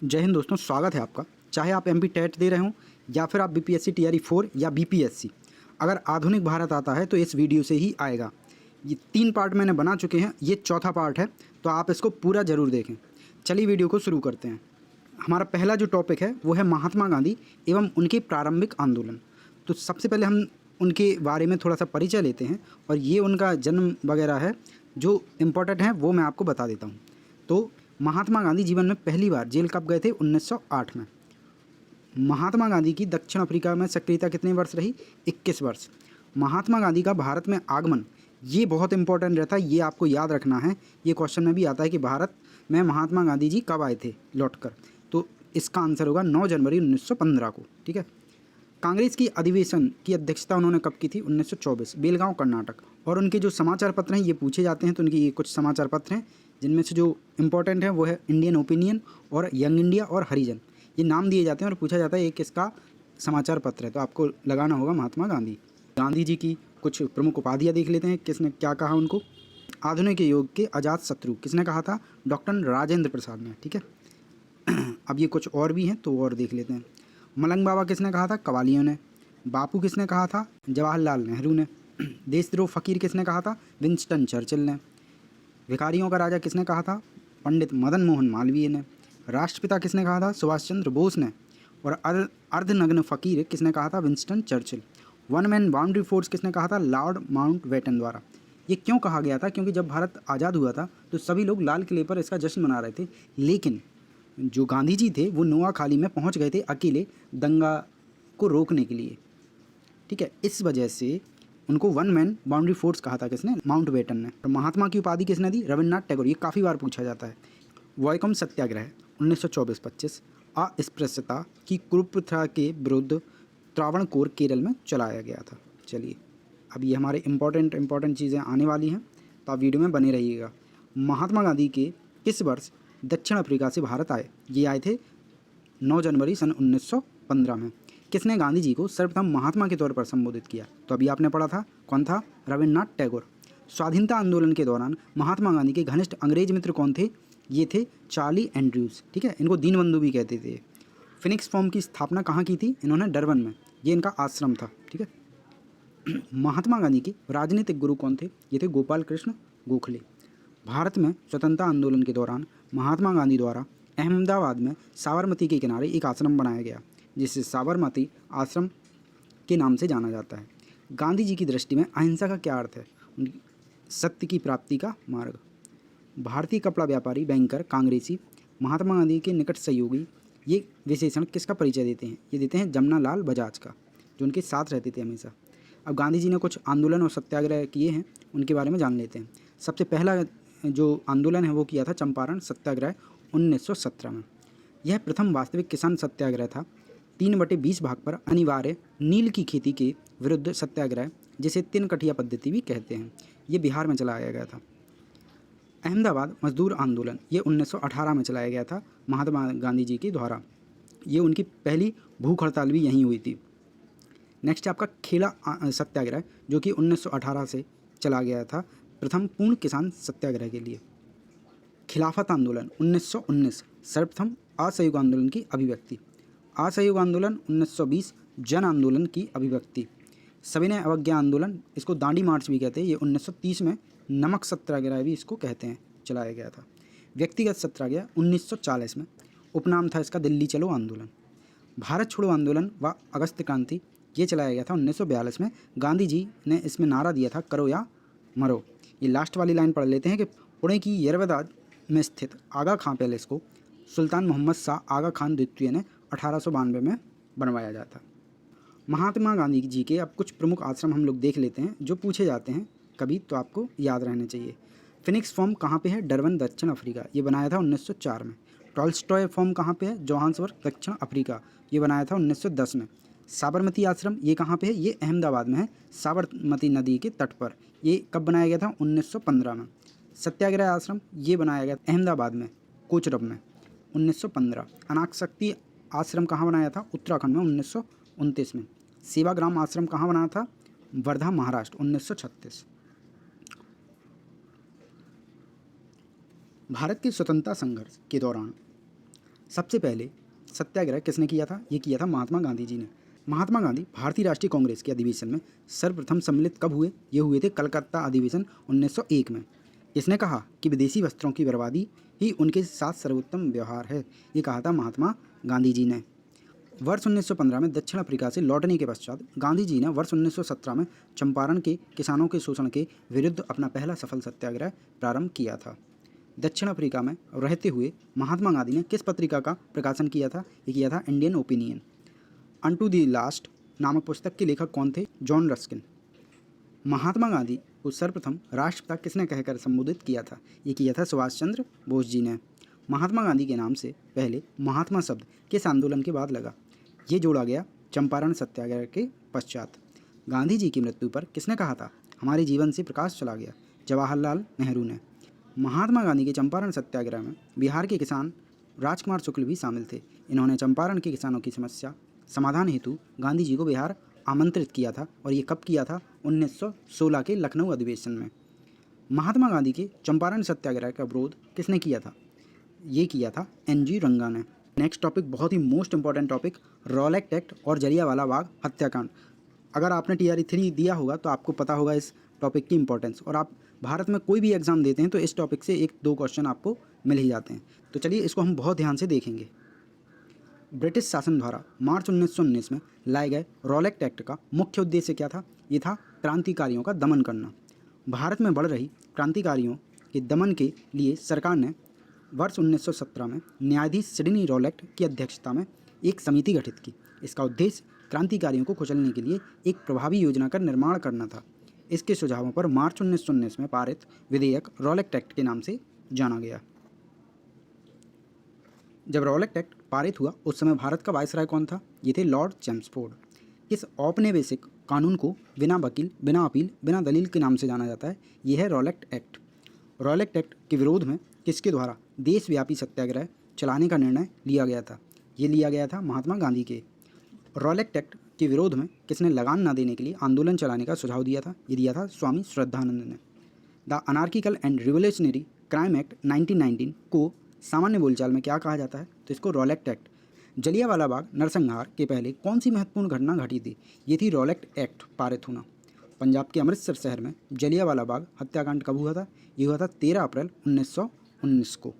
जय हिंद दोस्तों, स्वागत है आपका। चाहे आप एमपी टेट दे रहे हों या फिर आप बीपीएससी टीआरई 4 या बीपीएससी, अगर आधुनिक भारत आता है तो इस वीडियो से ही आएगा। ये 3 पार्ट मैंने बना चुके हैं, ये चौथा पार्ट है, तो आप इसको पूरा ज़रूर देखें। चलिए वीडियो को शुरू करते हैं। हमारा पहला जो टॉपिक है वो है महात्मा गांधी एवं उनके प्रारंभिक आंदोलन। तो सबसे पहले हम उनके बारे में थोड़ा सा परिचय लेते हैं और ये उनका जन्म वगैरह है जो इम्पोर्टेंट है वो मैं आपको बता देता हूँ। तो महात्मा गांधी जीवन में पहली बार जेल कब गए थे? 1908 में। महात्मा गांधी की दक्षिण अफ्रीका में सक्रियता कितने वर्ष रही? 21 वर्ष। महात्मा गांधी का भारत में आगमन, ये बहुत इंपॉर्टेंट रहता है, ये आपको याद रखना है। ये क्वेश्चन में भी आता है कि भारत में महात्मा गांधी जी कब आए थे लौटकर, तो इसका आंसर होगा 9 जनवरी 1915 को। ठीक है। कांग्रेस की अधिवेशन की अध्यक्षता उन्होंने कब की थी? 1924, बेलगांव कर्नाटक। और उनके जो समाचार पत्र हैं ये पूछे जाते हैं, तो उनके ये कुछ समाचार पत्र हैं जिनमें से जो इम्पोर्टेंट है वो है इंडियन ओपिनियन और यंग इंडिया और हरिजन। ये नाम दिए जाते हैं और पूछा जाता है ये किसका समाचार पत्र है, तो आपको लगाना होगा महात्मा गांधी। गांधी जी की कुछ प्रमुख उपाधियाँ देख लेते हैं, किसने क्या कहा उनको। आधुनिक योग के अजात शत्रु किसने कहा था? डॉक्टर राजेंद्र प्रसाद ने। ठीक है। अब ये कुछ और भी हैं तो और देख लेते हैं। मलंग बाबा किसने कहा था? कवालियों ने। बापू किसने कहा था? जवाहरलाल नेहरू ने। देशद्रोह फकीर किसने कहा था? विंस्टन चर्चिल ने। भिखारियों का राजा किसने कहा था? पंडित मदन मोहन मालवीय ने। राष्ट्रपिता किसने कहा था? सुभाष चंद्र बोस ने। और अर्धनग्न फकीर किसने कहा था? Winston Churchill. One man boundary force किसने कहा था? लॉर्ड माउंटबेटन द्वारा। ये क्यों कहा गया था? क्योंकि जब भारत आज़ाद हुआ था तो सभी लोग लाल किले पर इसका जश्न मना रहे थे, लेकिन जो गांधी जी थे वो नोआखाली में पहुंच गए थे अकेले दंगा को रोकने के लिए। ठीक है। इस वजह से उनको वन मैन बाउंड्री फोर्स कहा था किसने? माउंटबेटन ने। और महात्मा की उपाधि किसने दी? रविन्द्रनाथ टैगोर। ये काफ़ी बार पूछा जाता है। वॉयकम सत्याग्रह 1924-25 अस्पृश्यता की कुप्रथा के विरुद्ध त्रावणकोर केरल में चलाया गया था। चलिए, अब ये हमारे इंपॉर्टेंट चीज़ें आने वाली हैं, तो आप वीडियो में बने रहिएगा। महात्मा गांधी के किस वर्ष दक्षिण अफ्रीका से भारत आए? ये आए थे 9 जनवरी सन 1915 में। किसने गांधी जी को सर्वप्रथम महात्मा के तौर पर संबोधित किया? तो अभी आपने पढ़ा था, कौन था? रविन्द्रनाथ टैगोर। स्वाधीनता आंदोलन के दौरान महात्मा गांधी के घनिष्ठ अंग्रेज मित्र कौन थे? ये थे चार्ली एंड्रयूज़। ठीक है। इनको दीनबंधु भी कहते थे। फिनिक्स फॉर्म की स्थापना कहाँ की थी? इन्होंने डरबन में। ये इनका आश्रम था। ठीक है। महात्मा गांधी के राजनीतिक गुरु कौन थे? ये थे गोपाल कृष्ण गोखले। भारत में स्वतंत्रता आंदोलन के दौरान महात्मा गांधी द्वारा अहमदाबाद में साबरमती के किनारे एक आश्रम बनाया गया, जिसे साबरमती आश्रम के नाम से जाना जाता है। गांधी जी की दृष्टि में अहिंसा का क्या अर्थ है? उनकी सत्य की प्राप्ति का मार्ग। भारतीय कपड़ा व्यापारी, बैंकर, कांग्रेसी, महात्मा गांधी के निकट सहयोगी, ये विशेषण किसका परिचय देते हैं? ये देते हैं जमुना लाल बजाज का, जो उनके साथ रहते थे हमेशा। अब गांधी जी ने कुछ आंदोलन और सत्याग्रह किए हैं, उनके बारे में जान लेते हैं। सबसे पहला जो आंदोलन है वो किया था चंपारण सत्याग्रह 1917 में। यह प्रथम वास्तविक किसान सत्याग्रह था। 3/20 भाग पर अनिवार्य नील की खेती के विरुद्ध सत्याग्रह, जिसे तिनकठिया पद्धति भी कहते हैं, ये बिहार में चलाया गया था। अहमदाबाद मजदूर आंदोलन, ये 1918 में चलाया गया था महात्मा गांधी जी के द्वारा। ये उनकी पहली भूख हड़ताल भी यहीं हुई थी। नेक्स्ट है आपका खेड़ा सत्याग्रह, जो कि 1918 से चला गया था, प्रथम पूर्ण किसान सत्याग्रह के लिए। खिलाफत आंदोलन 1919, सर्वप्रथम असहयोग आंदोलन की अभिव्यक्ति। असहयोग आंदोलन 1920, जन आंदोलन की अभिव्यक्ति। सविनय अवज्ञा आंदोलन, इसको दांडी मार्च भी कहते हैं, ये 1930 में। नमक सत्याग्रह भी इसको कहते हैं, चलाया गया था। व्यक्तिगत सत्याग्रह 1940 में, उपनाम था इसका दिल्ली चलो आंदोलन। भारत छोड़ो आंदोलन व अगस्त क्रांति, ये चलाया गया था 1942 में। गांधी जी ने इसमें नारा दिया था, करो या मरो। ये लास्ट वाली लाइन पढ़ लेते हैं कि पुणे की येरवदा में स्थित आगा खां पैलेस को सुल्तान मोहम्मद शाह आगा खान द्वितीय ने 1892 में बनवाया जाता। महात्मा गांधी जी के अब कुछ प्रमुख आश्रम हम लोग देख लेते हैं जो पूछे जाते हैं कभी, तो आपको याद रहने चाहिए। फिनिक्स फॉर्म कहाँ पे है? डरबन, दक्षिण अफ्रीका। ये बनाया था 1904 में। टॉल्स्टॉय फॉर्म कहाँ पे है? जोहान्सबर्ग, दक्षिण अफ्रीका। ये बनाया था 1910 में। साबरमती आश्रम ये कहाँ पे है? ये अहमदाबाद में है, साबरमती नदी के तट पर। ये कब बनाया गया था? 1915 में। सत्याग्रह आश्रम ये बनाया गया अहमदाबाद में, कोचरब में, 1915। अनासक्ति आश्रम कहाँ बनाया था? उत्तराखंड में, 1929 में। सेवाग्राम आश्रम कहाँ बना था? वर्धा, महाराष्ट्र, 1936। भारत के स्वतंत्रता संघर्ष के दौरान सबसे पहले सत्याग्रह किसने किया था? ये किया था महात्मा गांधी जी ने। महात्मा गांधी भारतीय राष्ट्रीय कांग्रेस के अधिवेशन में सर्वप्रथम सम्मिलित कब हुए? ये हुए थे कलकत्ता अधिवेशन 1901 में। इसने कहा कि विदेशी वस्त्रों की बर्बादी ही उनके साथ सर्वोत्तम व्यवहार है। ये कहा था महात्मा गांधी जी ने। वर्ष 1915 में दक्षिण अफ्रीका से लौटने के पश्चात गांधी जी ने वर्ष 1917 में चंपारण के किसानों के शोषण के विरुद्ध अपना पहला सफल सत्याग्रह प्रारंभ किया था। दक्षिण अफ्रीका में रहते हुए महात्मा गांधी ने किस पत्रिका का प्रकाशन किया था? ये किया था Indian opinion. Unto the last नामक पुस्तक के लेखक कौन थे? John Ruskin. महात्मा गांधी को सर्वप्रथम राष्ट्रपिता किसने कहकर संबोधित किया था? ये किया था सुभाष चंद्र बोस जी ने। महात्मा गांधी के नाम से पहले महात्मा शब्द किस आंदोलन के बाद लगा? ये जोड़ा गया चंपारण सत्याग्रह के पश्चात। गांधी जी की मृत्यु पर किसने कहा था हमारे जीवन से प्रकाश चला गया? जवाहरलाल नेहरू ने। महात्मा गांधी के चंपारण सत्याग्रह में बिहार के किसान राजकुमार शुक्ल भी शामिल थे। इन्होंने चंपारण के किसानों की समस्या समाधान हेतु गांधी जी को बिहार आमंत्रित किया था और ये कब किया था? 1916 के लखनऊ अधिवेशन में। महात्मा गांधी के चंपारण सत्याग्रह का विरोध किसने किया था? ये किया था NG रंगा ने। नेक्स्ट टॉपिक बहुत ही most important topic, Rowlatt Act और जलियांवाला बाग हत्याकांड। अगर आपने TRE 3 दिया होगा तो आपको पता होगा इस टॉपिक की इंपॉर्टेंस, और आप भारत में कोई भी एग्जाम देते हैं तो इस टॉपिक से 1-2 क्वेश्चन आपको मिल ही जाते हैं। तो चलिए इसको हम बहुत ध्यान से देखेंगे। ब्रिटिश शासन द्वारा मार्च 1919 में लाए गए रॉलेट एक्ट का मुख्य उद्देश्य क्या था? ये था क्रांतिकारियों का दमन करना। भारत में बढ़ रही क्रांतिकारियों के दमन के लिए सरकार ने वर्ष 1917 में न्यायाधीश सिडनी रॉलेट की अध्यक्षता में एक समिति गठित की। इसका उद्देश्य क्रांतिकारियों को कुचलने के लिए एक प्रभावी योजना का निर्माण करना था। इसके सुझावों पर मार्च 1919 में पारित विधेयक रॉलेट एक्ट के नाम से जाना गया। जब रॉलेट एक्ट पारित हुआ उस समय भारत का वायसराय कौन था? ये थे लॉर्ड चैम्सफोर्ड। इस औपनिवेशिक कानून को बिना वकील, बिना अपील, बिना दलील के नाम से जाना जाता है। ये है रॉलेट एक्ट। रॉलेट एक्ट के विरोध में किसके द्वारा देशव्यापी सत्याग्रह चलाने का निर्णय लिया गया था? ये लिया गया था महात्मा गांधी के। रॉलेट एक्ट के विरोध में किसने लगान न देने के लिए आंदोलन चलाने का सुझाव दिया था? ये दिया था स्वामी श्रद्धानंद ने। The anarchical and revolutionary crime act 1919 को सामान्य बोलचाल में क्या कहा जाता है? तो इसको रॉलेट एक्ट। जलियांवाला बाग नरसंहार के पहले कौन सी महत्वपूर्ण घटना घटी थी? ये थी रॉलेट एक्ट पारित होना। पंजाब के अमृतसर शहर में जलियांवाला बाग हत्याकांड कब हुआ था? ये हुआ था 13 अप्रैल 1919 को।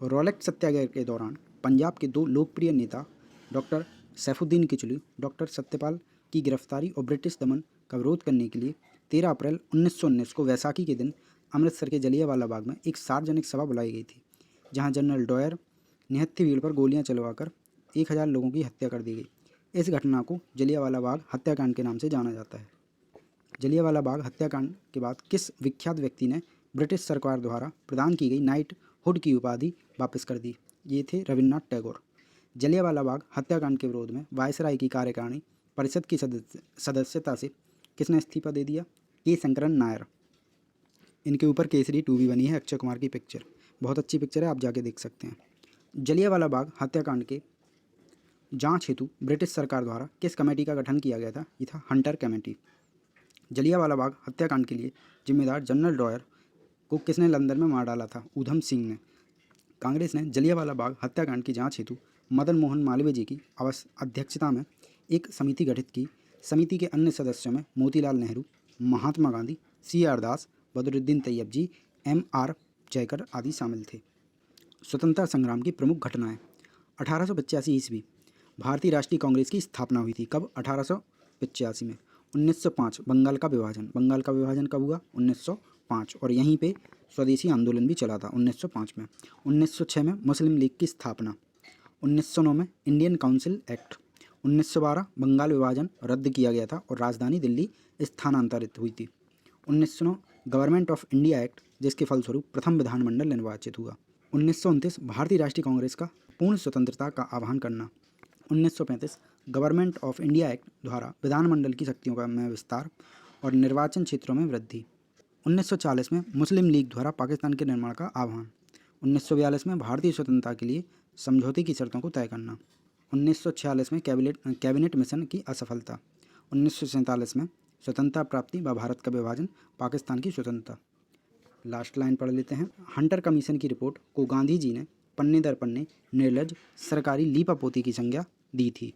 रॉलेट सत्याग्रह के दौरान पंजाब के 2 लोकप्रिय नेता डॉक्टर सैफुद्दीन किचलू, डॉक्टर सत्यपाल की गिरफ्तारी और ब्रिटिश दमन का विरोध करने के लिए 13 अप्रैल 1919 को वैसाखी के दिन अमृतसर के जलियांवाला बाग में एक सार्वजनिक सभा बुलाई गई थी, जहां जनरल डायर निहत्थी भीड़ पर गोलियां चलवाकर 1000 लोगों की हत्या कर दी गई। इस घटना को जलियांवाला बाग हत्याकांड के नाम से जाना जाता है। जलियांवाला बाग हत्याकांड के बाद किस विख्यात व्यक्ति ने ब्रिटिश सरकार द्वारा प्रदान की गई नाइट हुड की उपाधि वापस कर दी? ये थे रविन्द्रनाथ टैगोर। जलियांवाला बाग हत्याकांड के विरोध में वायसराय की कार्यकारिणी परिषद की सदस्यता से किसने इस्तीफा दे दिया? के शंकरन नायर। इनके ऊपर केसरी 2 भी बनी है, अक्षय कुमार की पिक्चर, बहुत अच्छी पिक्चर है, आप जाके देख सकते हैं। जलियांवाला बाग हत्याकांड के जांच हेतु ब्रिटिश सरकार द्वारा किस कमेटी का गठन किया गया था? ये था हंटर कमेटी। जलियांवाला बाग हत्याकांड के लिए जिम्मेदार जनरल डायर को किसने लंदन में मार डाला था? ऊधम सिंह ने। कांग्रेस ने जलियांवाला बाग हत्याकांड की जांच हेतु मदन मोहन मालवीय जी की अध्यक्षता में एक समिति गठित की। समिति के अन्य सदस्यों में मोतीलाल नेहरू, महात्मा गांधी, CR दास, बदरुद्दीन तैयब, MR जयकर आदि शामिल थे। स्वतंत्रता संग्राम की प्रमुख घटनाएं। 1885 ईस्वी भारतीय राष्ट्रीय कांग्रेस की स्थापना हुई थी। कब? 1885 में। 1905 बंगाल का विभाजन। बंगाल का विभाजन कब हुआ? 1905, और यहीं पे स्वदेशी आंदोलन भी चला था 1905 में। 1906 में मुस्लिम लीग की स्थापना। 1909 में इंडियन काउंसिल एक्ट। 1912 बंगाल विभाजन रद्द किया गया था और राजधानी दिल्ली स्थानांतरित हुई थी। 1909 गवर्नमेंट ऑफ इंडिया एक्ट, जिसके फलस्वरूप प्रथम विधानमंडल निर्वाचित हुआ। 1929 भारतीय राष्ट्रीय कांग्रेस का पूर्ण स्वतंत्रता का आह्वान करना। 1935 गवर्नमेंट ऑफ इंडिया एक्ट द्वारा विधानमंडल की शक्तियों में विस्तार और निर्वाचन क्षेत्रों में वृद्धि। 1940 में मुस्लिम लीग द्वारा पाकिस्तान के निर्माण का आह्वान। 1942 में भारतीय स्वतंत्रता के लिए समझौते की शर्तों को तय करना। 1946 में कैबिनेट मिशन की असफलता। 1947 में स्वतंत्रता प्राप्ति व भारत का विभाजन, पाकिस्तान की स्वतंत्रता। लास्ट लाइन पढ़ लेते हैं। हंटर कमीशन की रिपोर्ट को गांधी जी ने पन्ने दर पन्ने निर्लज सरकारी लीपापोती की संज्ञा दी थी।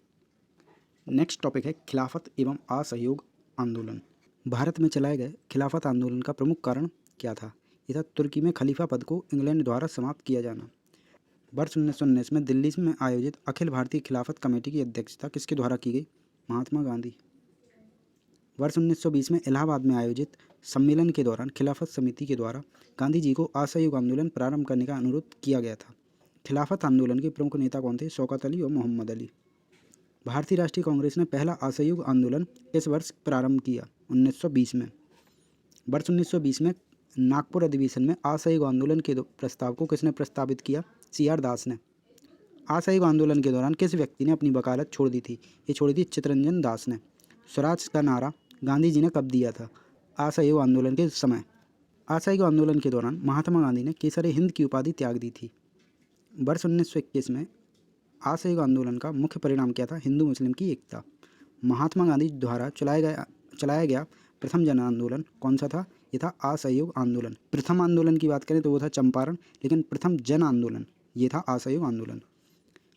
नेक्स्ट टॉपिक है खिलाफत एवं असहयोग आंदोलन। भारत में चलाए गए खिलाफत आंदोलन का प्रमुख कारण क्या था? यह था तुर्की में खलीफा पद को इंग्लैंड द्वारा समाप्त किया जाना। वर्ष 1919 में दिल्ली में आयोजित अखिल भारतीय खिलाफत कमेटी की अध्यक्षता किसके द्वारा की गई? महात्मा गांधी। वर्ष 1920 में इलाहाबाद में आयोजित सम्मेलन के दौरान खिलाफत समिति के द्वारा गांधी जी को असहयोग आंदोलन प्रारंभ करने का अनुरोध किया गया था। खिलाफत आंदोलन के प्रमुख नेता कौन थे? शौकत अली और मोहम्मद अली। भारतीय राष्ट्रीय कांग्रेस ने पहला असहयोग आंदोलन किस वर्ष प्रारंभ किया? 1920 में। वर्ष 1920 में नागपुर अधिवेशन में असहयोग आंदोलन के प्रस्ताव को किसने प्रस्तावित किया? CR दास ने। असहयोग आंदोलन के दौरान किस व्यक्ति ने अपनी वकालत छोड़ दी थी? ये छोड़ी थी चित्तरंजन दास ने। स्वराज का नारा गांधी जी ने कब दिया था? असहयोग आंदोलन के समय। असहयोग आंदोलन के दौरान महात्मा गांधी ने केसर हिंद की उपाधि त्याग दी थी। वर्ष 1921 में असहयोग आंदोलन का मुख्य परिणाम क्या था? हिंदू मुस्लिम की एकता। महात्मा गांधी द्वारा चलाया गया प्रथम जन आंदोलन कौन सा था? ये था असहयोग आंदोलन। प्रथम आंदोलन की बात करें तो वो था चंपारण, लेकिन प्रथम जन आंदोलन ये था असहयोग आंदोलन।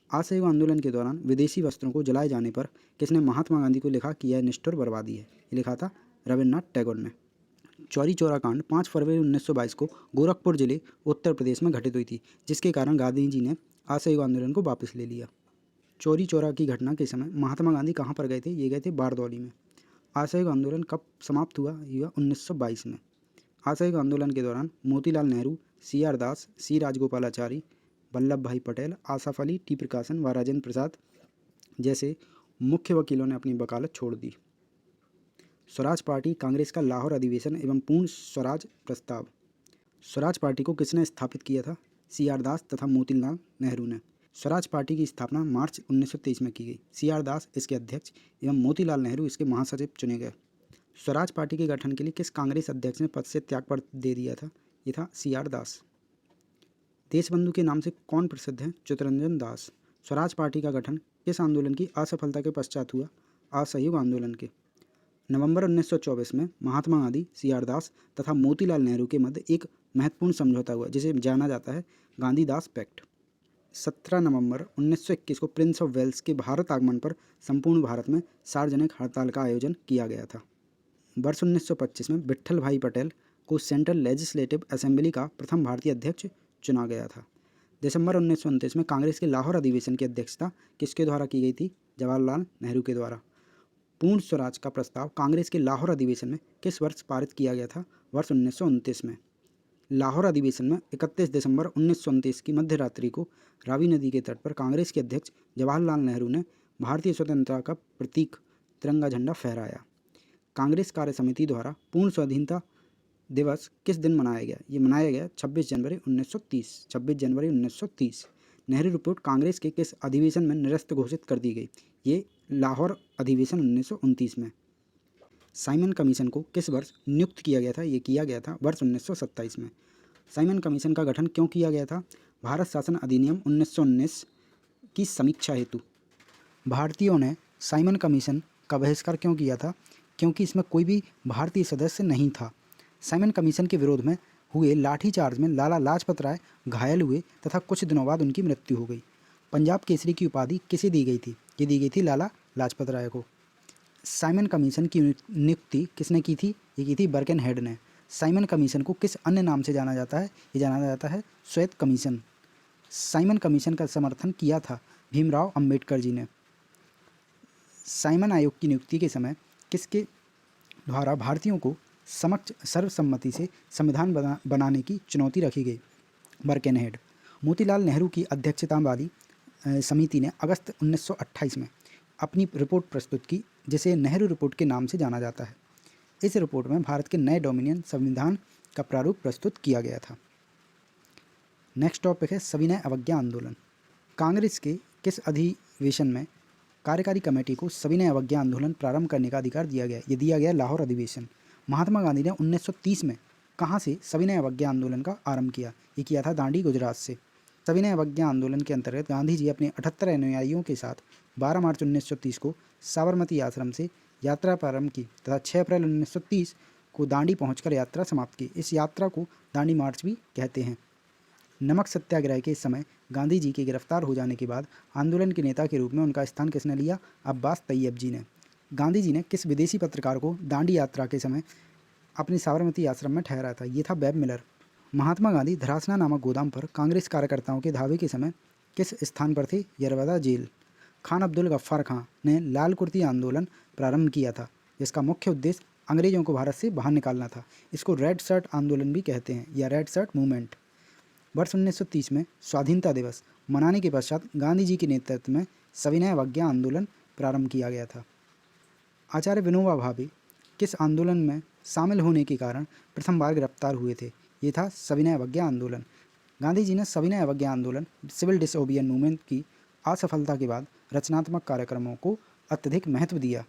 असहयोग आंदोलन के दौरान विदेशी वस्त्रों को जलाए जाने पर किसने महात्मा गांधी को लिखा कि यह निष्ठुर बर्बादी है? ये लिखा था रविन्द्रनाथ टैगोर ने। चौरी चौरा कांड 5 फरवरी 1922 को गोरखपुर जिले उत्तर प्रदेश में घटित हुई थी, जिसके कारण गांधी जी ने असहयोग आंदोलन को वापस ले लिया। चौरी चौरा की घटना के समय महात्मा गांधी कहाँ पर गए थे? ये गए थे बारदौली में। असहयोग आंदोलन कब समाप्त हुआ? यह 1922 में। असहयोग आंदोलन के दौरान मोतीलाल नेहरू, CR दास, C राजगोपालाचारी, वल्लभ भाई पटेल, आसफ अली, T प्रकाशन व राजेंद्र प्रसाद जैसे मुख्य वकीलों ने अपनी वकालत छोड़ दी। स्वराज पार्टी कांग्रेस का लाहौर अधिवेशन एवं पूर्ण स्वराज प्रस्ताव। स्वराज पार्टी को किसने स्थापित किया था? CR दास तथा मोतीलाल नेहरू ने। स्वराज पार्टी की स्थापना मार्च 1923 में की गई। CR दास इसके अध्यक्ष एवं मोतीलाल नेहरू इसके महासचिव चुने गए। स्वराज पार्टी के गठन के लिए किस कांग्रेस अध्यक्ष ने पद से त्यागपत्र दे दिया था? ये था CR दास। देशबंधु के नाम से कौन प्रसिद्ध है? चित्तरंजन दास। स्वराज पार्टी का गठन किस आंदोलन की असफलता के पश्चात हुआ? असहयोग आंदोलन के। नवंबर 1924 में महात्मा गांधी, CR दास तथा मोतीलाल नेहरू के मध्य एक महत्वपूर्ण समझौता हुआ, जिसे जाना जाता है गांधी दास पैक्ट। 17 नवंबर 1921 को प्रिंस ऑफ वेल्स के भारत आगमन पर संपूर्ण भारत में सार्वजनिक हड़ताल का आयोजन किया गया था। वर्ष 1925 में विट्ठल भाई पटेल को सेंट्रल लेजिस्लेटिव असेंबली का प्रथम भारतीय अध्यक्ष चुना गया था। दिसंबर 1929 में कांग्रेस के लाहौर अधिवेशन की अध्यक्षता किसके द्वारा की गई थी? जवाहरलाल नेहरू के द्वारा। पूर्ण स्वराज का प्रस्ताव कांग्रेस के लाहौर अधिवेशन में किस वर्ष पारित किया गया था? वर्ष 1929 में। लाहौर अधिवेशन में 31 दिसंबर 1929 की मध्य रात्रि को रावी नदी के तट पर कांग्रेस के अध्यक्ष जवाहरलाल नेहरू ने भारतीय स्वतंत्रता का प्रतीक तिरंगा झंडा फहराया। कांग्रेस कार्य समिति द्वारा पूर्ण स्वाधीनता दिवस किस दिन मनाया गया? ये मनाया गया 26 जनवरी 1930। नेहरू रिपोर्ट कांग्रेस के किस अधिवेशन में निरस्त घोषित कर दी गई? ये लाहौर अधिवेशन 1929 में। साइमन कमीशन को किस वर्ष नियुक्त किया गया था? ये किया गया था वर्ष 1927 में। साइमन कमीशन का गठन क्यों किया गया था? भारत शासन अधिनियम 1919 की समीक्षा हेतु। भारतीयों ने साइमन कमीशन का बहिष्कार क्यों किया था? क्योंकि इसमें कोई भी भारतीय सदस्य नहीं था। साइमन कमीशन के विरोध में हुए लाठीचार्ज में लाला लाजपत राय घायल हुए तथा कुछ दिनों बाद उनकी मृत्यु हो गई। पंजाब केसरी की उपाधि किसे दी गई थी? ये दी गई थी लाला लाजपत राय को। साइमन कमीशन की नियुक्ति किसने की थी? ये की थी बर्केनहेड ने। साइमन कमीशन को किस अन्य नाम से जाना जाता है? ये जाना जाता है श्वेत कमीशन। साइमन कमीशन का समर्थन किया था भीमराव अंबेडकर जी ने। साइमन आयोग की नियुक्ति के समय किसके द्वारा भारतीयों को समक्ष सर्वसम्मति से संविधान बनाने की चुनौती रखी गई? बर्केनहेड। मोतीलाल नेहरू की अध्यक्षता वाली समिति ने अगस्त 1928 में अपनी रिपोर्ट प्रस्तुत की, जिसे नेहरू रिपोर्ट के नाम से जाना जाता है। इस रिपोर्ट में भारत के नए डोमिनियन संविधान का प्रारूप प्रस्तुत किया गया था। नेक्स्ट टॉपिक है सविनय अवज्ञा आंदोलन। कांग्रेस के किस अधिवेशन में कार्यकारी कमेटी को सविनय अवज्ञा आंदोलन प्रारंभ करने का अधिकार दिया गया? ये दिया गया लाहौर अधिवेशन। महात्मा गांधी ने 1930 में कहाँ से सविनय अवज्ञा आंदोलन का आरंभ किया? ये किया था दांडी, गुजरात से। सविनय अवज्ञा आंदोलन के अंतर्गत गांधी जी अपने 78 अनुयायियों के साथ 12 मार्च 1930 को साबरमती आश्रम से यात्रा प्रारंभ की तथा 6 अप्रैल 1930 को दांडी पहुंचकर यात्रा समाप्त की। इस यात्रा को दांडी मार्च भी कहते हैं। नमक सत्याग्रह के समय गांधी जी के गिरफ्तार हो जाने के बाद आंदोलन के नेता के रूप में उनका स्थान किसने लिया? अब्बास तैयब जी ने। गांधी जी ने किस विदेशी पत्रकार को दांडी यात्रा के समय अपनी साबरमती आश्रम में ठहराया था? ये था वेब मिलर। महात्मा गांधी धरासना नामक गोदाम पर कांग्रेस कार्यकर्ताओं के धावे के समय किस स्थान पर थे? यरवदा जेल। खान अब्दुल गफ्फार खां ने लाल कुर्ती आंदोलन प्रारंभ किया था, जिसका मुख्य उद्देश्य अंग्रेजों को भारत से बाहर निकालना था। इसको रेड शर्ट आंदोलन भी कहते हैं या रेड शर्ट मूवमेंट। वर्ष 1930 में स्वाधीनता दिवस मनाने के पश्चात गांधी जी के नेतृत्व में सविनय अवज्ञा आंदोलन प्रारंभ किया गया था। आचार्य विनोबा भावे किस आंदोलन में शामिल होने के कारण प्रथम बार गिरफ्तार हुए थे? ये था सविनय अवज्ञा आंदोलन। गांधी जी ने सविनय अवज्ञा आंदोलन सिविल डिसओबिडियंस मूवमेंट की असफलता के बाद रचनात्मक कार्यक्रमों को अत्यधिक महत्व दिया।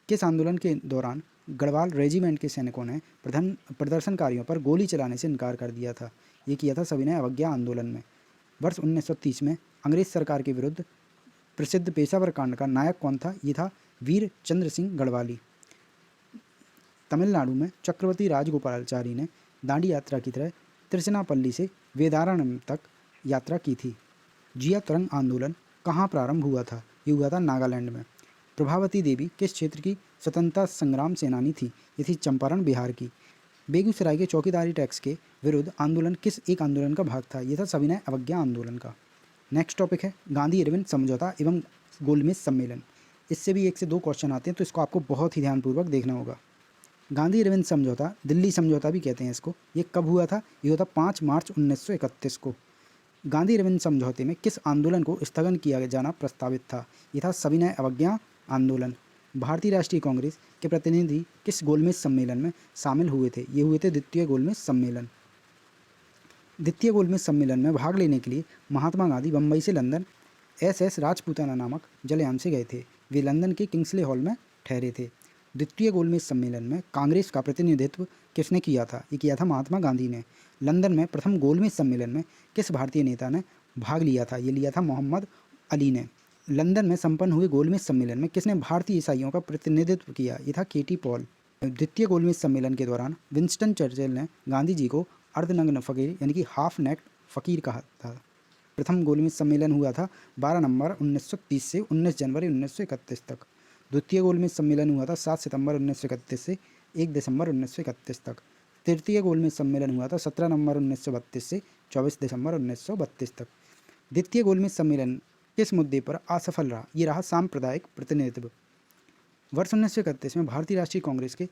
किस आंदोलन के दौरान गढ़वाल रेजिमेंट के सैनिकों ने प्रदर्शनकारियों पर गोली चलाने से इनकार कर दिया था? ये किया था सविनय अवज्ञा आंदोलन में। वर्ष 1930 में अंग्रेज सरकार के विरुद्ध प्रसिद्ध पेशावर कांड का नायक कौन था? ये था वीर चंद्र सिंह गढ़वाली। तमिलनाडु में चक्रवर्ती राजगोपालाचारी ने दांडी यात्रा की तरह त्रिचनापल्ली से वेदारण्यम तक यात्रा की थी। जिया तुरंग आंदोलन कहाँ प्रारंभ हुआ था? ये हुआ था नागालैंड में। प्रभावती देवी किस क्षेत्र की स्वतंत्रता संग्राम सेनानी थी? ये थी चंपारण बिहार की। बेगूसराय के चौकीदारी टैक्स के विरुद्ध आंदोलन किस एक आंदोलन का भाग था? ये था सविनय अवज्ञा आंदोलन का। नेक्स्ट टॉपिक है गांधी इरविन समझौता एवं गोलमेज सम्मेलन। इससे भी 1 से 2 क्वेश्चन आते हैं, तो इसको आपको बहुत ही ध्यानपूर्वक देखना होगा। गांधी इरविन समझौता, दिल्ली समझौता भी कहते हैं इसको, ये कब हुआ था? ये हुआ था 5 मार्च 1931 को। गांधी इरविन समझौते में किस आंदोलन को स्थगन किया जाना प्रस्तावित था? ये था सविनय अवज्ञा आंदोलन। भारतीय राष्ट्रीय कांग्रेस के प्रतिनिधि किस गोलमेज सम्मेलन में शामिल हुए थे? ये हुए थे द्वितीय गोलमेज सम्मेलन। द्वितीय गोलमेज सम्मेलन में भाग लेने के लिए महात्मा गांधी बम्बई से लंदन SS राजपूताना नामक जलयान से गए थे। वे लंदन के किंग्सले हॉल में ठहरे थे। द्वितीय गोलमेज सम्मेलन में कांग्रेस का प्रतिनिधित्व किसने किया था? ये किया था महात्मा गांधी ने। लंदन में प्रथम गोलमेज सम्मेलन में किस भारतीय नेता ने भाग लिया था? ये लिया था मोहम्मद अली ने। लंदन में संपन्न हुए गोलमेज सम्मेलन में किसने भारतीय ईसाइयों का प्रतिनिधित्व किया? ये था KT पॉल। द्वितीय गोलमेज सम्मेलन के दौरान विंस्टन चर्चिल ने गांधी जी को अर्धनग्न फकीर यानी कि हाफ नेक्ड फकीर कहा था। प्रथम गोलमेज सम्मेलन हुआ था 12 नवंबर 1930 से 19 जनवरी 1931 तक। द्वितीय गोलमेज सम्मेलन हुआ था 7 सितंबर 1931 से 1 दिसंबर 1931 तक। तृतीय गोलमेज सम्मेलन हुआ था 17 नवंबर 1932 से 24 दिसंबर 1932 तक। द्वितीय गोलमेज सम्मेलन किस मुद्दे पर असफल रहा? ये रहा सांप्रदायिक प्रतिनिधित्व। वर्ष 1931 में भारतीय राष्ट्रीय कांग्रेस के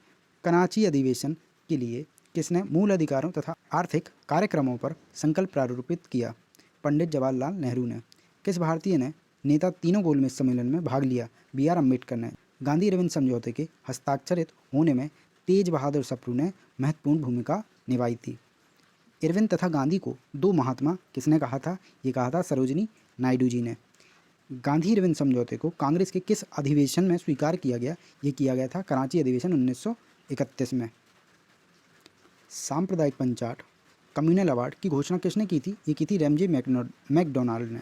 कराची अधिवेशन के लिए किसने मूल अधिकारों तथा आर्थिक कार्यक्रमों पर संकल्प प्रारूपित किया? पंडित जवाहरलाल नेहरू ने। किस भारतीय ने नेता तीनों गोलमेज सम्मेलन में भाग लिया? BR अम्बेडकर ने। गांधी इरविन समझौते के हस्ताक्षरित होने में तेज बहादुर सप्रू ने महत्वपूर्ण भूमिका निभाई थी। इरविन तथा गांधी को 2 महात्मा किसने कहा था? ये कहा था सरोजिनी नायडू जी ने। गांधी इरविन समझौते को कांग्रेस के किस अधिवेशन में स्वीकार किया गया? ये किया गया था कराची अधिवेशन 1931 में। सांप्रदायिक पंचाट कम्युनल अवार्ड की घोषणा किसने की थी? ये की थी रैमजे मैकडोनाल्ड ने,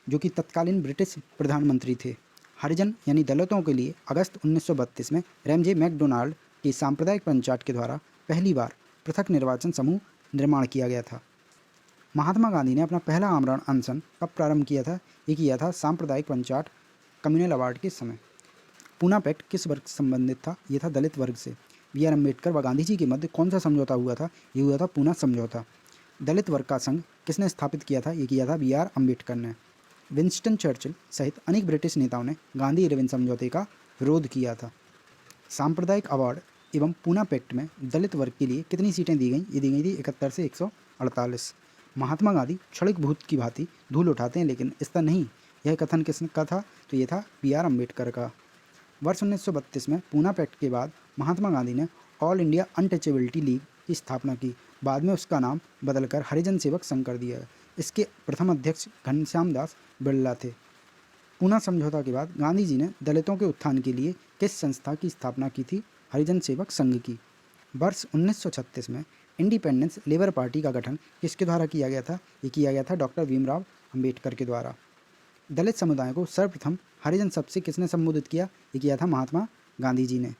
जो कि तत्कालीन ब्रिटिश प्रधानमंत्री थे। हरिजन यानी दलितों के लिए अगस्त 1932 में रैमजे मैकडोनाल्ड के सांप्रदायिक पंचायत के द्वारा पहली बार पृथक निर्वाचन समूह निर्माण किया गया था। महात्मा गांधी ने अपना पहला आमरण अनशन कब प्रारंभ किया था? ये किया था सांप्रदायिक पंचायत कम्युनल अवार्ड के समय। पूना पैक्ट किस वर्ग से संबंधित था? ये था दलित वर्ग से। BR अम्बेडकर व गांधी जी के मध्य कौन सा समझौता हुआ था? ये हुआ था पूना समझौता। दलित वर्ग का संघ किसने स्थापित किया था? ये किया था BR अम्बेडकर ने। विंस्टन चर्चिल सहित अनेक ब्रिटिश नेताओं ने गांधी इरविन समझौते का विरोध किया था। सांप्रदायिक अवार्ड एवं पूना पैक्ट में दलित वर्ग के लिए कितनी सीटें दी गईं? ये दी गई थी 71 से 148। महात्मा गांधी क्षणिक भूत की भांति धूल उठाते हैं लेकिन स्थिर नहीं, यह कथन किसका था? तो ये था BR अम्बेडकर का। वर्ष 1932 में पूना पैक्ट के बाद महात्मा गांधी ने ऑल इंडिया अनटचेबिलिटी लीग की स्थापना की। बाद में उसका नाम बदलकर हरिजन सेवक संघ कर दिया। इसके प्रथम अध्यक्ष घनश्याम दास बिरला थे। पूना समझौता के बाद गांधी जी ने दलितों के उत्थान के लिए किस संस्था की स्थापना की थी? हरिजन सेवक संघ की। वर्ष 1936 में इंडिपेंडेंस लेबर पार्टी का गठन किसके द्वारा किया गया था? ये किया गया था डॉक्टर भीमराव अंबेडकर के द्वारा। दलित समुदाय को सर्वप्रथम हरिजन शब्द से किसने संबोधित किया? ये किया था महात्मा गांधी जी ने।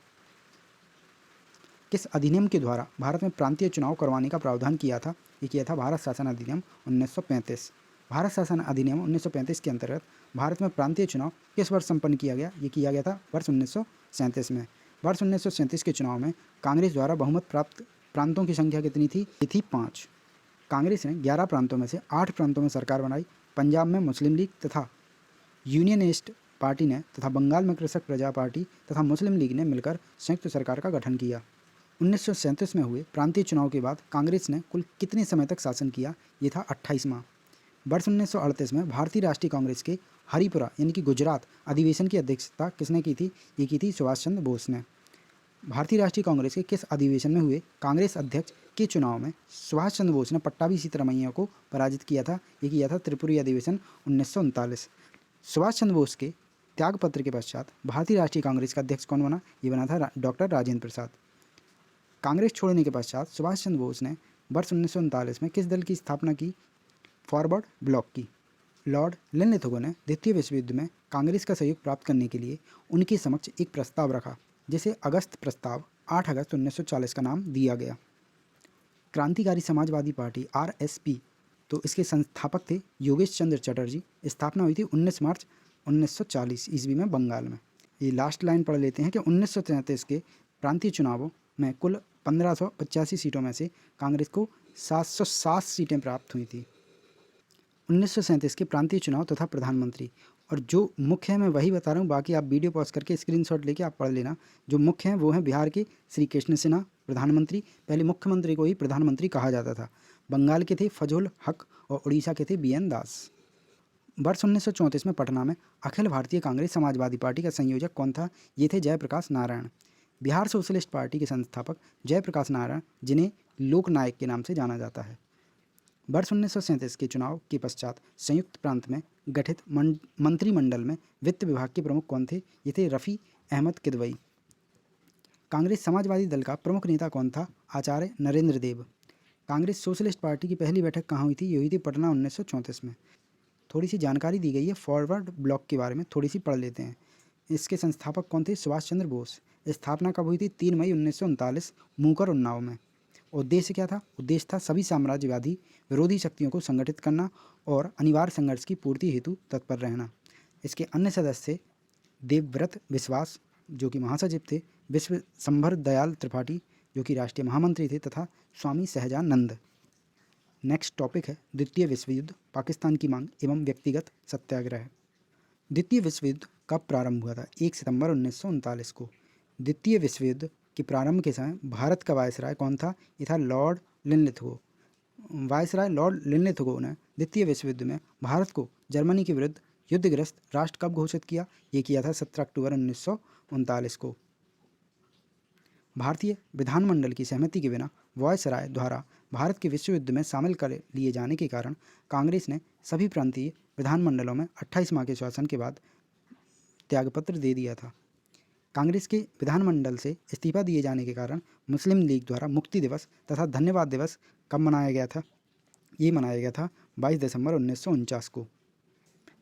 किस अधिनियम के द्वारा भारत में प्रांतीय चुनाव करवाने का प्रावधान किया था? ये किया था भारत शासन अधिनियम 1935। भारत शासन अधिनियम 1935 के अंतर्गत भारत में प्रांतीय चुनाव किस वर्ष संपन्न किया गया? ये किया गया था वर्ष 1937 में। वर्ष 1937 के चुनाव में कांग्रेस द्वारा बहुमत प्राप्त प्रांतों की संख्या कितनी थी? ये थी 5। कांग्रेस ने 11 प्रांतों में से 8 प्रांतों में सरकार बनाई। पंजाब में मुस्लिम लीग तथा यूनियनिस्ट पार्टी ने तथा बंगाल में कृषक प्रजा पार्टी तथा मुस्लिम लीग ने मिलकर संयुक्त सरकार का गठन किया। 1937 में हुए प्रांतीय चुनाव के बाद कांग्रेस ने कुल कितने समय तक शासन किया? ये था 28 माह। वर्ष 1938 में भारतीय राष्ट्रीय कांग्रेस के हरिपुरा यानी कि गुजरात अधिवेशन की अध्यक्षता किसने की थी? ये की थी सुभाष चंद्र बोस ने। भारतीय राष्ट्रीय कांग्रेस के किस अधिवेशन में हुए कांग्रेस अध्यक्ष के चुनाव में सुभाष चंद्र बोस ने पट्टाभी सीतारमैया को पराजित किया था? ये किया था त्रिपुरी अधिवेशन 1939। सुभाष चंद्र बोस के त्यागपत्र के पश्चात भारतीय राष्ट्रीय कांग्रेस का अध्यक्ष कौन बना? ये बना था डॉक्टर राजेंद्र प्रसाद। कांग्रेस छोड़ने के पश्चात सुभाष चंद्र बोस ने वर्ष 1939 में किस दल की स्थापना की? फॉरवर्ड ब्लॉक की। लॉर्ड लिनलिथगो ने द्वितीय विश्व युद्ध में कांग्रेस का सहयोग प्राप्त करने के लिए उनके समक्ष एक प्रस्ताव रखा, जिसे अगस्त प्रस्ताव 8 अगस्त 1940 का नाम दिया गया। क्रांतिकारी समाजवादी पार्टी RSP, तो इसके संस्थापक थे योगेश चंद्र चटर्जी। स्थापना हुई थी 19 मार्च 1940 ईस्वी में बंगाल में। ये लास्ट लाइन पढ़ लेते हैं कि 1933 के प्रांतीय चुनावों में कुल 1585 सीटों में से कांग्रेस को 707 सीटें प्राप्त हुई थी। 1937 के प्रांतीय चुनाव तथा प्रधानमंत्री, और जो मुख्य है मैं वही बता रहा हूँ, बाकी आप वीडियो पॉज करके स्क्रीनशॉट लेके आप पढ़ लेना। जो मुख्य हैं वो हैं बिहार के श्री कृष्ण सिन्हा प्रधानमंत्री, पहले मुख्यमंत्री को ही प्रधानमंत्री कहा जाता था। बंगाल के थे फजल हक और उड़ीसा के थे BN दास। वर्ष 1934 में पटना में अखिल भारतीय कांग्रेस समाजवादी पार्टी का संयोजक कौन था? ये थे जयप्रकाश नारायण। बिहार सोशलिस्ट पार्टी के संस्थापक जयप्रकाश नारायण, जिन्हें लोकनायक के नाम से जाना जाता है। वर्ष 1937 के चुनाव के पश्चात संयुक्त प्रांत में गठित मंत्रिमंडल में वित्त विभाग के प्रमुख कौन थे? ये थे रफ़ी अहमद किदवई। कांग्रेस समाजवादी दल का प्रमुख नेता कौन था? आचार्य नरेंद्र देव। कांग्रेस सोशलिस्ट पार्टी की पहली बैठक कहाँ हुई थी? ये हुई थी पटना 1934 में। थोड़ी सी जानकारी दी गई है फॉरवर्ड ब्लॉक के बारे में, थोड़ी सी पढ़ लेते हैं। इसके संस्थापक कौन थे? सुभाष चंद्र बोस। स्थापना कब हुई थी? 3 मई 1939 मूकर उन्नाव में। उद्देश्य क्या था? उद्देश्य था सभी साम्राज्यवादी विरोधी शक्तियों को संगठित करना और अनिवार्य संघर्ष की पूर्ति हेतु तत्पर रहना। इसके अन्य सदस्य देवव्रत विश्वास, जो कि महासचिव थे, विश्व संभर दयाल त्रिपाठी, जो कि राष्ट्रीय महामंत्री थे, तथा स्वामी सहजानंद। नेक्स्ट टॉपिक है द्वितीय विश्व युद्ध, पाकिस्तान की मांग एवं व्यक्तिगत सत्याग्रह। द्वितीय विश्व युद्ध कब प्रारंभ हुआ था? 1 सितंबर 1939 को। द्वितीय विश्व युद्ध के प्रारंभ के समय भारत का वायसराय कौन था? ये था Lord Linlithgow. Viceroy Lord Linlithgow ने द्वितीय विश्व युद्ध में भारत को जर्मनी के विरुद्ध युद्धग्रस्त राष्ट्र कब घोषित किया? ये किया था 17 अक्टूबर 1939 को। भारतीय विधानमंडल की सहमति के बिना वायसराय द्वारा भारत के विश्व युद्ध में शामिल कर लिए जाने के कारण कांग्रेस ने सभी प्रांतीय विधानमंडलों में 28 माह के शासन के बाद त्यागपत्र दे दिया था। कांग्रेस के विधानमंडल से इस्तीफा दिए जाने के कारण मुस्लिम लीग द्वारा मुक्ति दिवस तथा धन्यवाद दिवस कब मनाया गया था? ये मनाया गया था 22 दिसंबर 1949 को।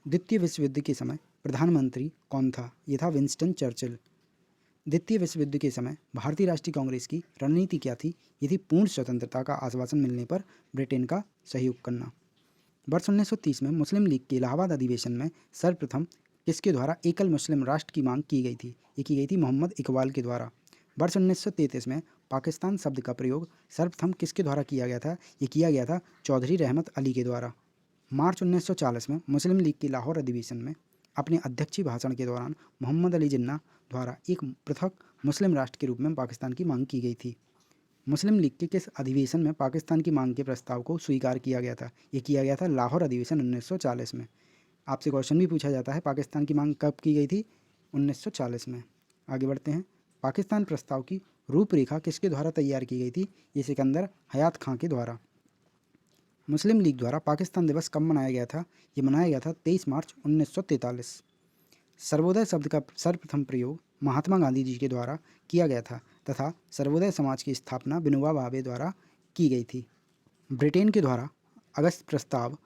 द्वितीय विश्व युद्ध के समय प्रधानमंत्री कौन था? ये था विंस्टन चर्चिल। द्वितीय विश्व युद्ध के समय भारतीय राष्ट्रीय कांग्रेस की रणनीति क्या थी? ये थी पूर्ण स्वतंत्रता का आश्वासन मिलने पर ब्रिटेन का सहयोग करना। वर्ष 1930 में मुस्लिम लीग के इलाहाबाद अधिवेशन में सर्वप्रथम किसके द्वारा एकल मुस्लिम राष्ट्र की मांग की गई थी? ये की गई थी मोहम्मद इकबाल के द्वारा। वर्ष 1933 में पाकिस्तान शब्द का प्रयोग सर्वप्रथम किसके द्वारा किया गया था? ये किया गया था चौधरी रहमत अली के द्वारा। मार्च 1940 में मुस्लिम लीग के लाहौर अधिवेशन में अपने अध्यक्षीय भाषण के दौरान मोहम्मद अली जिन्ना द्वारा एक पृथक मुस्लिम राष्ट्र के रूप में पाकिस्तान की मांग की गई थी। मुस्लिम लीग के किस अधिवेशन में पाकिस्तान की मांग के प्रस्ताव को स्वीकार किया गया था? ये किया गया था लाहौर अधिवेशन 1940 में। आपसे क्वेश्चन भी पूछा जाता है पाकिस्तान की मांग कब की गई थी? 1940 में। आगे बढ़ते हैं। पाकिस्तान प्रस्ताव की रूपरेखा किसके द्वारा तैयार की गई थी? ये सिकंदर हयात खां के द्वारा। मुस्लिम लीग द्वारा पाकिस्तान दिवस कब मनाया गया था? ये मनाया गया था 23 मार्च 1943। सर्वोदय शब्द का सर्वप्रथम प्रयोग महात्मा गांधी जी के द्वारा किया गया था तथा सर्वोदय समाज की स्थापना विनोबा भावे द्वारा की गई थी। ब्रिटेन के द्वारा अगस्त प्रस्ताव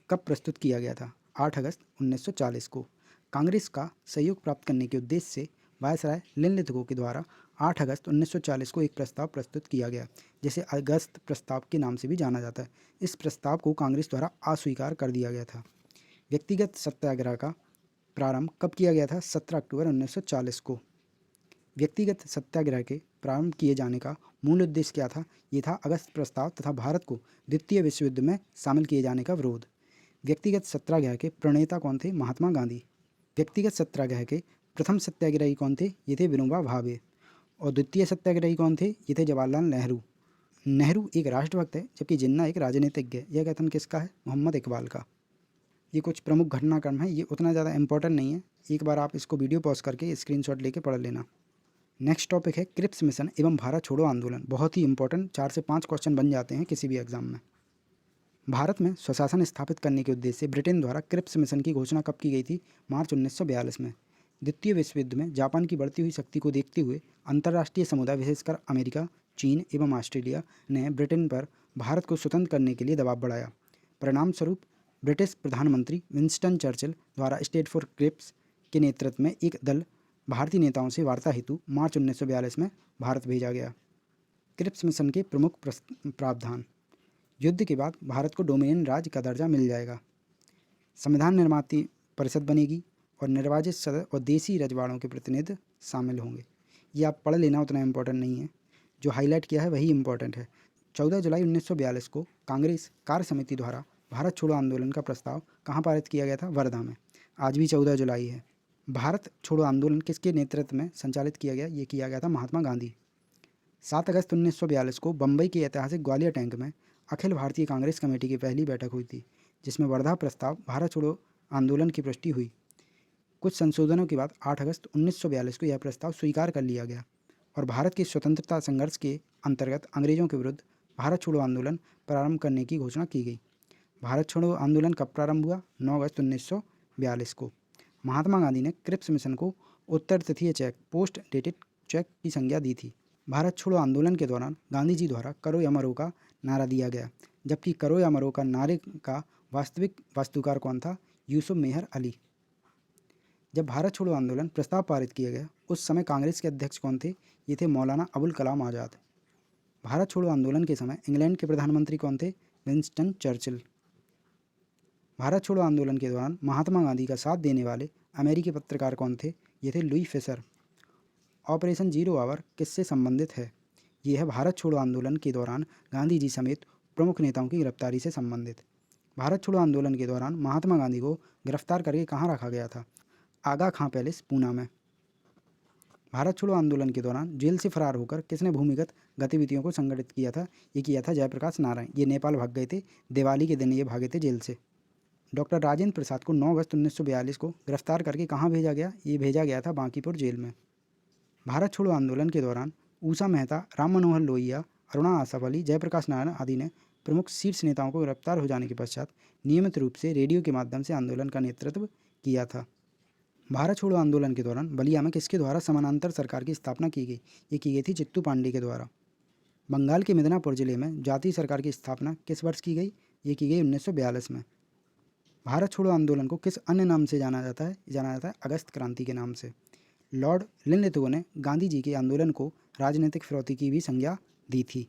कब प्रस्तुत किया गया था? 8 अगस्त 1940 को। कांग्रेस का सहयोग प्राप्त करने के उद्देश्य से वायसराय लिनलिथगो के द्वारा 8 अगस्त 1940 को एक प्रस्ताव प्रस्तुत किया गया, जिसे अगस्त प्रस्ताव के नाम से भी जाना जाता है। इस प्रस्ताव को कांग्रेस द्वारा अस्वीकार कर दिया गया था। व्यक्तिगत सत्याग्रह का प्रारंभ कब किया गया था? 17 अक्टूबर 1940 को। व्यक्तिगत सत्याग्रह के प्रारंभ किए जाने का मूल उद्देश्य क्या था? ये था अगस्त प्रस्ताव तथा भारत को द्वितीय विश्व युद्ध में शामिल किए जाने का विरोध। व्यक्तिगत सत्याग्रह के प्रणेता कौन थे? महात्मा गांधी। व्यक्तिगत सत्याग्रह के प्रथम सत्याग्रही कौन थे? ये थे विनोबा भावे। और द्वितीय सत्याग्रही कौन थे? ये थे जवाहरलाल नेहरू। नेहरू एक राष्ट्रभक्त है, जबकि जिन्ना एक राजनीतिज्ञ है। यह कथन किसका है? मोहम्मद इकबाल का। ये कुछ प्रमुख घटनाक्रम है, ये उतना ज़्यादा इंपॉर्टेंट नहीं है, एक बार आप इसको वीडियो पॉज करके स्क्रीनशॉट लेके पढ़ लेना। नेक्स्ट टॉपिक है क्रिप्स मिशन एवं भारत छोड़ो आंदोलन। बहुत ही इंपॉर्टेंट, 4 से 5 क्वेश्चन बन जाते हैं किसी भी एग्जाम में। भारत में स्वशासन स्थापित करने के उद्देश्य से ब्रिटेन द्वारा क्रिप्स मिशन की घोषणा कब की गई थी? मार्च 1942 में। द्वितीय विश्व युद्ध में जापान की बढ़ती हुई शक्ति को देखते हुए अंतर्राष्ट्रीय समुदाय, विशेषकर अमेरिका, चीन एवं ऑस्ट्रेलिया ने ब्रिटेन पर भारत को स्वतंत्र करने के लिए दबाव बढ़ाया। परिणाम स्वरूप ब्रिटिश प्रधानमंत्री विंस्टन चर्चिल द्वारा स्टेट फॉर क्रिप्स के नेतृत्व में एक दल भारतीय नेताओं से वार्ता हेतु मार्च 1942 में भारत भेजा गया। क्रिप्स मिशन के प्रमुख प्रावधान। युद्ध के बाद भारत को डोमिनियन राज्य का दर्जा मिल जाएगा। संविधान निर्माती परिषद बनेगी और निर्वाचित सदस्य और देसी रजवाड़ों के प्रतिनिधि शामिल होंगे। ये आप पढ़ लेना, उतना इम्पोर्टेंट नहीं है, जो हाईलाइट किया है वही इम्पोर्टेंट है। 14 जुलाई 1942 को कांग्रेस कार्य समिति द्वारा भारत छोड़ो आंदोलन का प्रस्ताव कहाँ पारित किया गया था? वर्धा में। आज भी 14 जुलाई है। भारत छोड़ो आंदोलन किसके नेतृत्व में संचालित किया गया? ये किया गया था महात्मा गांधी। 7 अगस्त 1942 को बम्बई के ऐतिहासिक ग्वालियर टैंक में अखिल भारतीय कांग्रेस कमेटी की पहली बैठक हुई थी, जिसमें वर्धा प्रस्ताव भारत छोड़ो आंदोलन की पुष्टि हुई। कुछ संशोधनों के बाद 8 अगस्त 1942 को यह प्रस्ताव स्वीकार कर लिया गया और भारत के स्वतंत्रता संघर्ष के अंतर्गत अंग्रेजों के विरुद्ध भारत छोड़ो आंदोलन प्रारंभ करने की घोषणा की गई। भारत छोड़ो आंदोलन कब प्रारंभ हुआ? 9 अगस्त 1942 को। महात्मा गांधी ने क्रिप्स मिशन को उत्तर तिथीय चेक, पोस्ट डेटेड चेक की संज्ञा दी थी। भारत छोड़ो आंदोलन के दौरान गांधी जी द्वारा करो या मरो का नारा दिया गया, जबकि करो या मरो का नारे का वास्तविक वास्तुकार कौन था? यूसुफ मेहर अली। जब भारत छोड़ो आंदोलन प्रस्ताव पारित किया गया, उस समय कांग्रेस के अध्यक्ष कौन थे? ये थे मौलाना अबुल कलाम आज़ाद। भारत छोड़ो आंदोलन के समय इंग्लैंड के प्रधानमंत्री कौन थे? Winston Churchill. भारत छोड़ो आंदोलन के दौरान महात्मा गांधी का साथ देने वाले अमेरिकी पत्रकार कौन थे? ये थे Louis Fischer. Operation zero hour किससे संबंधित है? ये है भारत छोड़ो आंदोलन के दौरान गांधी जी समेत प्रमुख नेताओं की गिरफ्तारी से संबंधित। भारत छोड़ो आंदोलन के दौरान महात्मा गांधी को गिरफ्तार करके कहाँ रखा गया था? आगा खां पैलेस, पूना में। भारत छोड़ो आंदोलन के दौरान जेल से फरार होकर किसने भूमिगत गतिविधियों को संगठित किया था? ये किया था जयप्रकाश नारायण। ये नेपाल भाग गए थे, दिवाली के दिन ये भागे थे जेल से। डॉक्टर राजेंद्र प्रसाद को 9 अगस्त 1942 को गिरफ्तार करके कहाँ भेजा गया? ये भेजा गया था बांकीपुर जेल में। भारत छोड़ो आंदोलन के दौरान ऊषा मेहता, राम मनोहर लोहिया, अरुणा आसफ अली, जयप्रकाश नारायण आदि ने प्रमुख शीर्ष नेताओं को गिरफ्तार हो जाने के पश्चात नियमित रूप से रेडियो के माध्यम से आंदोलन का नेतृत्व किया था। भारत छोड़ो आंदोलन के दौरान बलिया में किसके द्वारा समानांतर सरकार की स्थापना की गई? ये की गई थी चित्तू पांडे के द्वारा। बंगाल के मिदनापुर जिले में जातीय सरकार की स्थापना किस वर्ष की गई? ये की गई 1942 में। भारत छोड़ो आंदोलन को किस अन्य नाम से जाना जाता है? जाना जाता है अगस्त क्रांति के नाम से। लॉर्ड लिनलिथगो ने गांधी जी के आंदोलन को राजनीतिक फिरौती की भी संज्ञा दी थी।